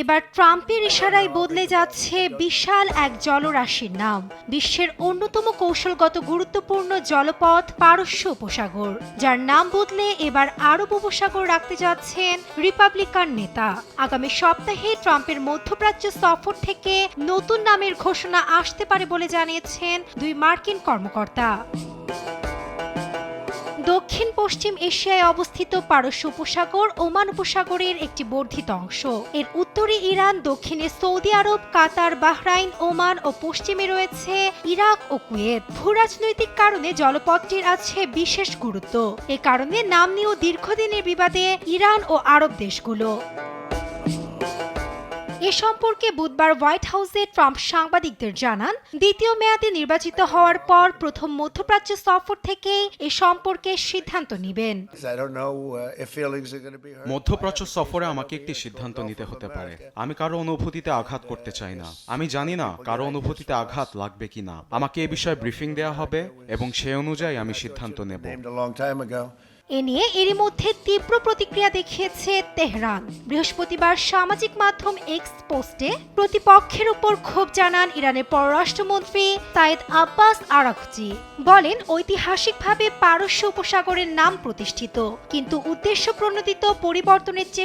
এবার ট্রাম্পের ইশারায় বদলে যাচ্ছে বিশাল এক জলরাশির নাম, বিশ্বের অন্যতম কৌশলগত গুরুত্বপূর্ণ জলপথ পারস্য উপসাগর, যার নাম বদলে এবার আরব উপসাগর রাখতে যাচ্ছেন রিপাবলিকান নেতা। আগামী সপ্তাহে ট্রাম্পের মধ্যপ্রাচ্য সফর থেকে নতুন নামের ঘোষণা আসতে পারে বলে জানিয়েছেন দুই মার্কিন কর্মকর্তা। দক্ষিণ পশ্চিম এশিয়ায় অবস্থিত পারস্য উপসাগর ওমান উপসাগরের একটি বর্ধিত অংশ। এর উত্তরে ইরান, দক্ষিণে সৌদি আরব, কাতার, বাহরাইন, ওমান ও পশ্চিমে রয়েছে ইরাক ও কুয়েত। ভূরাজনৈতিক কারণে জলপথটির আছে বিশেষ গুরুত্ব। এ কারণে নাম নিয়েও দীর্ঘদিনের বিবাদে ইরান ও আরব দেশগুলো। এ সম্পর্কে বুধবার হোয়াইট হাউসে ট্রাম্প সাংবাদিকদের জানান, দ্বিতীয় মেয়াদে নির্বাচিত হওয়ার পর প্রথম মধ্যপ্রাচ্য সফর থেকেই এ সম্পর্কে সিদ্ধান্ত নেবেন। মধ্যপ্রাচ্য সফরে আমাকে একটি সিদ্ধান্ত নিতে হতে পারে। আমি কারো অনুভূতিতে আঘাত করতে চাই না। আমি জানি না কারো অনুভূতিতে আঘাত লাগবে কিনা। আমাকে এ বিষয়ে ব্রিফিং দেওয়া হবে এবং সেই অনুযায়ী আমি সিদ্ধান্ত নেব। এ নিয়ে এরই মধ্যে তীব্র প্রতিক্রিয়া দেখিয়েছে তেহরান। বৃহস্পতিবার সামাজিক মাধ্যম এক্স পোস্টে প্রতিপক্ষের উপর ক্ষোভ জানান ইরানের পররাষ্ট্রমন্ত্রী সাইদ আব্বাস আরাঘচি। বলেন, ঐতিহাসিকভাবে পারস্য উপসাগরের নাম প্রতিষ্ঠিত, কিন্তু উদ্দেশ্য প্রণোদিত পরিবর্তনের চেষ্টা